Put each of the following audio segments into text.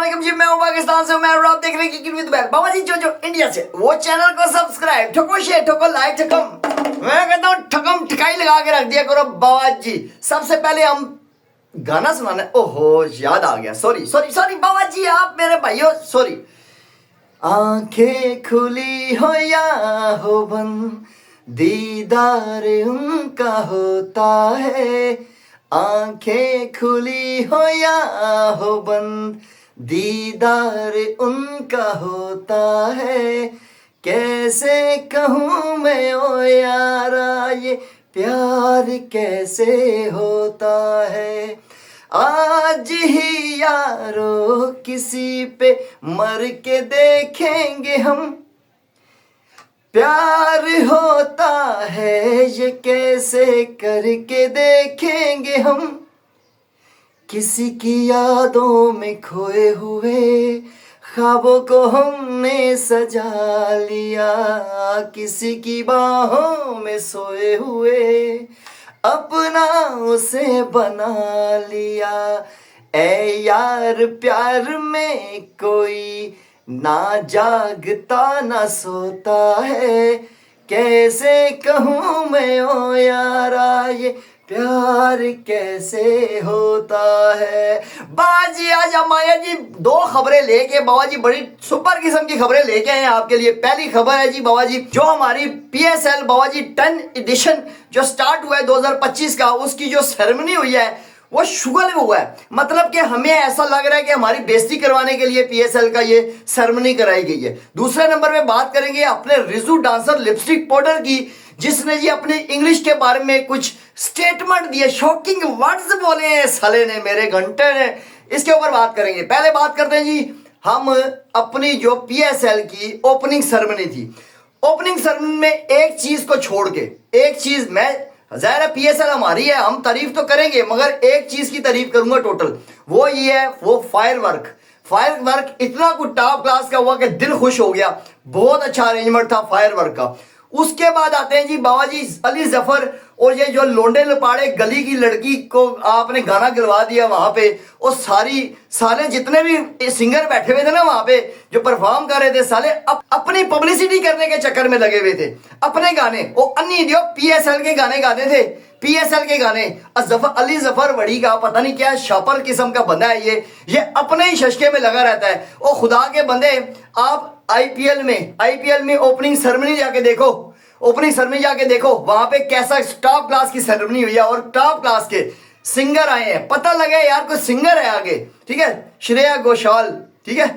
वालेकुम जी, मैं हूं पाकिस्तान से। मैं आप देख रहे हैं क्रिकेट विद बैल। बाबा जी जो इंडिया से, वो चैनल को सब्सक्राइब, ठोको शेयर, ठोको लाइक, ठकम, मैं कहता हूं ठकम ठकाई लगा के रख दिया करो बाबा जी। सबसे पहले हम गाना सुनाने, ओहो याद आ गया, सॉरी सॉरी सॉरी बाबा जी, आप मेरे भाइयों सॉरी। आंखें खुली हो या हो बंद, दीदार उनका होता है। आंखें खुली हो या हो बंद, दीदार उनका होता है। कैसे कहूँ मैं ओ यारा, ये प्यार कैसे होता है। आज ही यारो किसी पे मर के देखेंगे हम, प्यार होता है ये कैसे करके देखेंगे हम। किसी की यादों में खोए हुए ख्वाबों को हमने सजा लिया, किसी की बाहों में सोए हुए अपना उसे बना लिया। ऐ यार प्यार में कोई ना जागता ना सोता है। कैसे कहूँ मैं ओ यारा, ये प्यार कैसे होता है। बाजी आज माया जी दो खबरें लेके बाबा जी, बड़ी सुपर किस्म की खबरें लेके आए हैं आपके लिए। पहली खबर है जी बाबा जी, जो हमारी PSL बाबा जी 10 एडिशन जो स्टार्ट हुआ है 2025 का, उसकी जो सेरेमनी हुई है वो शुगल में हुआ है। मतलब कि हमें ऐसा लग रहा है कि हमारी बेइज्जती करवाने के लिए PSL का ये सेरेमनी कराई गई है। दूसरे नंबर पे बात करेंगे अपने रिजू डांसर लिपस्टिक पाउडर की, जिसने जी अपने इंग्लिश के बारे में कुछ स्टेटमेंट दिए, शॉकिंग वर्ड्स बोले हैं साले ने, मेरे घंटे ने। इसके ऊपर बात करेंगे। पहले बात करते हैं जी हम अपनी जो PSL की ओपनिंग सेरेमनी थी। ओपनिंग सेरेमनी में एक चीज को छोड़ के, एक चीज मैं, ज़ाहिर है PSL हमारी है, हम तारीफ तो करेंगे, मगर एक चीज की तारीफ करूंगा टोटल, वो ये है, वो फायर वर्क इतना कुछ टॉप क्लास का हुआ कि दिल खुश हो गया। बहुत अच्छा अरेंजमेंट था फायर वर्क का। उसके बाद आते हैं जी बाबा जी अली जफर, और ये जो लोंडे लपाड़े गली की लड़की को आपने गाना गिलवा दिया वहां पे, और साले जितने भी सिंगर बैठे हुए थे ना वहां पे जो परफॉर्म कर रहे थे, साले अपनी पब्लिसिटी करने के चक्कर में लगे हुए थे। अपने गाने वो अन्य जो PSL के गाने गाते थे, PSL के गाने। अली जफर वड़ी का पता नहीं क्या शापर किस्म का बंदा है ये अपने ही शशके में लगा रहता है। ओ खुदा के बंदे, आप IPL में ओपनिंग सेरेमनी जाके देखो, ओपनिंग सेरेमनी जाके देखो, वहां पे कैसा टॉप क्लास की सेरेमनी हुई है और टॉप क्लास के सिंगर आए हैं। पता लगे यार कोई सिंगर है आगे, ठीक है, श्रेया घोषाल, ठीक है,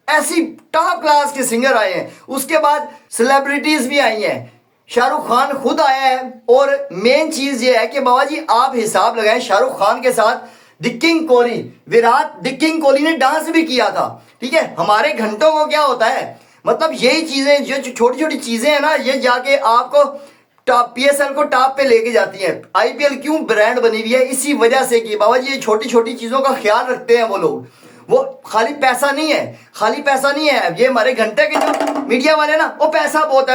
ऐसी टॉप क्लास के सिंगर आए हैं। उसके बाद सेलिब्रिटीज भी आई हैं, शाहरुख खान खुद आया है। और मेन चीज ये है कि बाबा जी आप हिसाब लगाएं, शाहरुख खान के साथ विराट डिक्किंग कोहली ने डांस भी किया था, ठीक है। हमारे घंटों को क्या होता है, मतलब यही चीजें जो छोटी छोटी चीजें हैं ना, ये जाके आपको PSL को टॉप पे लेके जाती हैं। IPL क्यों ब्रांड बनी हुई है, इसी वजह से कि बाबा जी ये छोटी छोटी चीजों का ख्याल रखते हैं वो लोग। वो खाली पैसा नहीं है, ये हमारे घंटे के जो मीडिया वाले ना, वो पैसा बहुत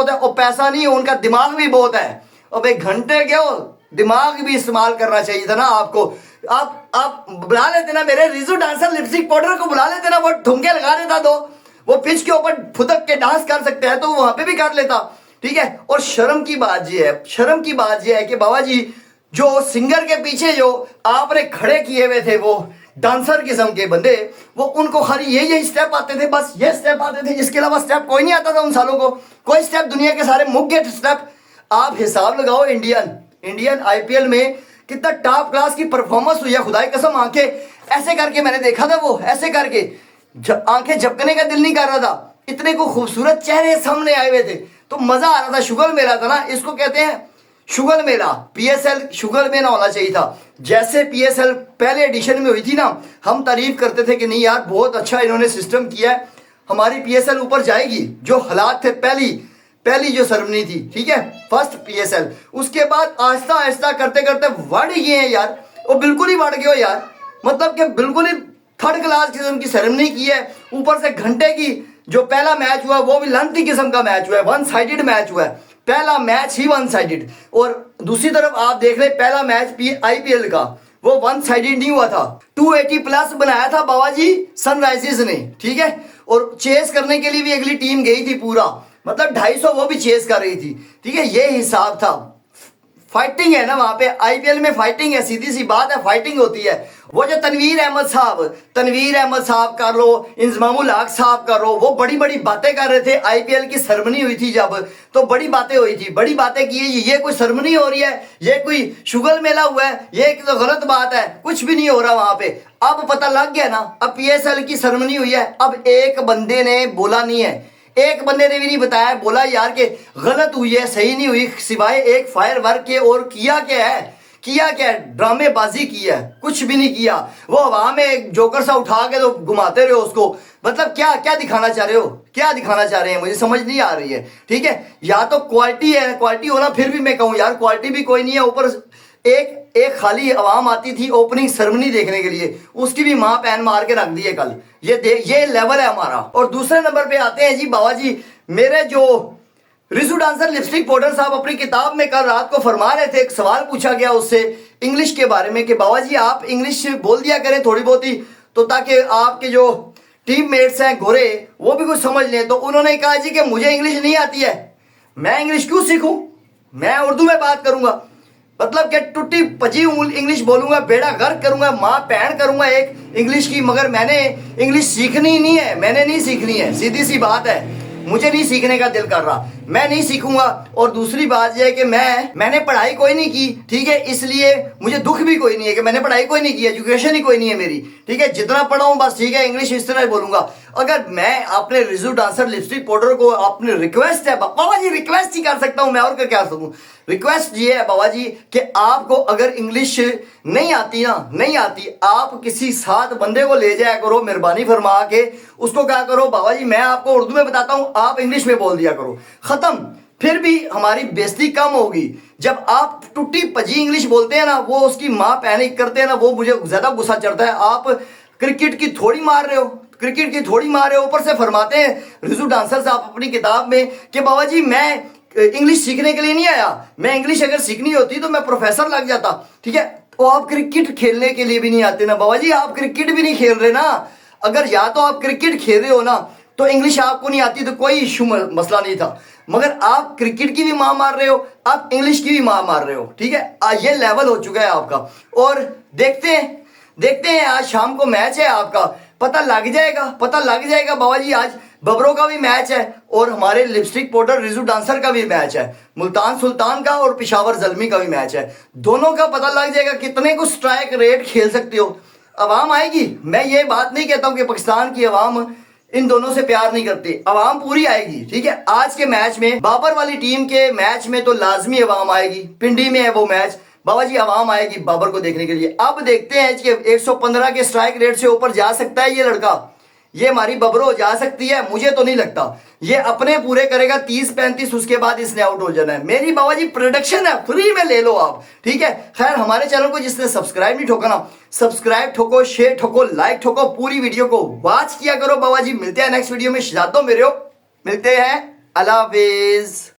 है, वो पैसा नहीं है, उनका दिमाग भी बहुत है। और भाई घंटे के हो, दिमाग भी इस्तेमाल करना चाहिए था ना आपको। आप बुला लेते ना मेरे रिजू डांसर लिपस्टिक पाउडर को, बुला लेते ना, वो ठुमके लगा देता, तो वो पिच के ऊपर फुदक के डांस कर सकते हैं तो वहां पे भी कर लेता, ठीक है। और शर्म की बात ये है कि बाबा जी जो सिंगर के पीछे जो आपने खड़े किए हुए थे, वो डांसर किस्म के बंदे, वो उनको खाली यही स्टेप आते थे, बस ये स्टेप आते थे, इसके अलावा स्टेप कोई नहीं आता था उन सालों को। कोई स्टेप, दुनिया के सारे मुग्गे स्टेप। आप हिसाब लगाओ इंडियन IPL में कितना टॉप क्लास की परफॉर्मेंस हुई है, खुदाई कसम। आंखें ऐसे करके मैंने देखा था, वो ऐसे करके आंखें झपकने का दिल नहीं कर रहा था, इतने को खूबसूरत चेहरे सामने आए हुए थे, तो मजा आ रहा था। शुगल मेला था ना, इसको कहते हैं शुगल मेला। PSL शुगल मेला होना चाहिए था। जैसे PSL पहले एडिशन में हुई थी ना, हम तारीफ करते थे कि नहीं यार बहुत अच्छा इन्होंने सिस्टम किया है, हमारी PSL ऊपर जाएगी। जो हालात थे पहली जो सेरेमनी थी, ठीक है, फर्स्ट PSL, उसके बाद आहिस्ता आहिस्ता करते करते बढ़ गए हैं यार, वो बिल्कुल ही बढ़ गए हो यार। मतलब कि बिल्कुल ही थर्ड क्लास किस्म की सेरेमनी की है। ऊपर से घंटे की जो पहला मैच हुआ वो भी लंथी किस्म का मैच हुआ है, वन साइडेड मैच हुआ है, पहला मैच ही वन साइडेड। और दूसरी तरफ आप देख रहे पहला मैच IPL का वो वन साइडेड नहीं हुआ था। 280 प्लस बनाया था बाबा जी सनराइजर्स ने, ठीक है। और चेस करने के लिए भी अगली टीम गई थी पूरा, मतलब 250 वो भी चेस कर रही थी, ठीक है। ये हिसाब था। फाइटिंग है ना वहां पे, आईपीएल में फाइटिंग है, सीधी सी बात है, फाइटिंग होती है। वो जो तनवीर अहमद साहब कर लो, इंजमामुल हक साहब कर लो, वो बड़ी बड़ी बातें कर रहे थे। आईपीएल की सेरेमनी हुई थी जब, तो बड़ी बातें हुई थी, बड़ी बातें की। ये कोई सेरेमनी हो रही है, ये कोई शुगर मेला हुआ है, ये तो गलत बात है, कुछ भी नहीं हो रहा वहां पे। अब पता लग गया ना, अब पीएसएल की सेरेमनी हुई है। अब एक बंदे ने बोला नहीं है, एक बंदे ने भी नहीं बताया, बोला यार कि गलत हुई है, सही नहीं हुई, सिवाय एक फायर वर्क के। और किया क्या है, ड्रामेबाजी की है, कुछ भी नहीं किया। वो हवा में एक जोकर सा उठा के तो घुमाते रहे उसको। मतलब क्या दिखाना चाह रहे हो, क्या दिखाना चाह रहे हैं, मुझे समझ नहीं आ रही है, ठीक है। या तो क्वालिटी है, क्वालिटी होना, फिर भी मैं कहूँ यार क्वालिटी भी कोई नहीं है। ऊपर एक खाली आवाम आती थी ओपनिंग सेरेमनी देखने के लिए, उसकी भी मां पैन मार के रख दी है कल। ये लेवल है हमारा। और दूसरे नंबर पे आते हैं जी बाबा जी, मेरे जो रिजू डांसर लिपस्टिक पाउडर साहब अपनी किताब में कल रात को फरमा रहे थे, एक सवाल पूछा गया उससे इंग्लिश के बारे में कि बाबा जी आप इंग्लिश बोल दिया करें थोड़ी बहुत ही, तो ताकि आपके जो टीम मेट्स हैं गोरे वो भी कुछ समझ लें। तो उन्होंने कहा जी कि मुझे इंग्लिश नहीं आती है, मैं इंग्लिश क्यों सीखूं, मैं उर्दू में बात करूंगा। मतलब कि टूटी पजी इंग्लिश बोलूंगा, बेड़ा गर्क करूंगा, माँ पैन करूंगा एक इंग्लिश की, मगर मैंने इंग्लिश सीखनी ही नहीं है, मैंने नहीं सीखनी है, सीधी सी बात है। मुझे नहीं सीखने का दिल कर रहा, मैं नहीं सीखूंगा। और दूसरी बात यह है कि मैंने पढ़ाई कोई नहीं की, ठीक है, इसलिए मुझे दुख भी कोई नहीं है कि मैंने पढ़ाई कोई नहीं की, एजुकेशन ही कोई नहीं है मेरी, ठीक है। जितना पढ़ा हूं बस, ठीक है, इंग्लिश इस तरह बोलूंगा। अगर मैं अपने रिजू डांसर लिपस्टिक पाउडर को अपने रिक्वेस्ट है बाबा जी, रिक्वेस्ट ही कर सकता हूं मैं, और क्या सकूं। रिक्वेस्ट ये है बाबा जी कि आपको अगर इंग्लिश नहीं आती ना, नहीं आती, आप किसी साथ बंदे को ले जाया करो, मेहरबानी फरमा के उसको क्या करो, बाबा जी मैं आपको उर्दू में बताता हूं, आप इंग्लिश में बोल दिया करो, खत्म। फिर भी हमारी बेइज्जती कम होगी। जब आप टूटी पजी इंग्लिश बोलते हैं ना, वो उसकी माँ पैनिक करते हैं ना, वो मुझे ज्यादा गुस्सा चढ़ता है। आप क्रिकेट की थोड़ी मार रहे हो, क्रिकेट की थोड़ी मार रहे हो, ऊपर से फरमाते हैं रिजू डांसर साहब अपनी किताब में कि बाबा जी मैं इंग्लिश सीखने के लिए नहीं आया, मैं इंग्लिश अगर सीखनी होती तो मैं प्रोफेसर लग जाता, ठीक है। तो आप क्रिकेट खेलने के लिए भी नहीं आते ना बाबा जी, आप क्रिकेट भी नहीं खेल रहे ना। अगर या तो आप क्रिकेट खेल रहे हो ना, तो इंग्लिश आपको नहीं आती तो कोई इशू मसला नहीं था, मगर आप क्रिकेट की भी मार मार रहे हो, आप इंग्लिश की भी मार रहे हो, ठीक है। ये लेवल हो चुका है आपका। और देखते हैं आज शाम को मैच है आपका, पता लग जाएगा बाबा जी। आज बबरों का भी मैच है और हमारे लिपस्टिक पाउडर रिजू डांसर का भी मैच है, मुल्तान सुल्तान का और पिशावर जलमी का भी मैच है। दोनों का पता लग जाएगा कितने को स्ट्राइक रेट खेल सकते हो। अवाम आएगी, मैं ये बात नहीं कहता हूं कि पाकिस्तान की अवाम इन दोनों से प्यार नहीं करती, अवाम पूरी आएगी, ठीक है। आज के मैच में बाबर वाली टीम के मैच में तो लाजमी अवाम आएगी, पिंडी में है वो मैच, बाबा जी अवाम आएगी बाबर को देखने के लिए। अब देखते हैं कि 115 के स्ट्राइक रेट से ऊपर जा सकता है ये लड़का, ये हमारी बबरो जा सकती है, मुझे तो नहीं लगता। ये अपने पूरे करेगा 30-35, उसके बाद इसने आउट हो जाना है। मेरी बाबा जी प्रोडक्शन है, फ्री में ले लो आप, ठीक है। खैर हमारे चैनल को जिसने सब्सक्राइब नहीं ठोका ना, सब्सक्राइब ठोको, शेयर ठोको, लाइक ठोको, पूरी वीडियो को वॉच किया करो बाबा जी। मिलते हैं नेक्स्ट वीडियो में, शादो मेरे हो, मिलते हैं, अल्लाह हाफिज।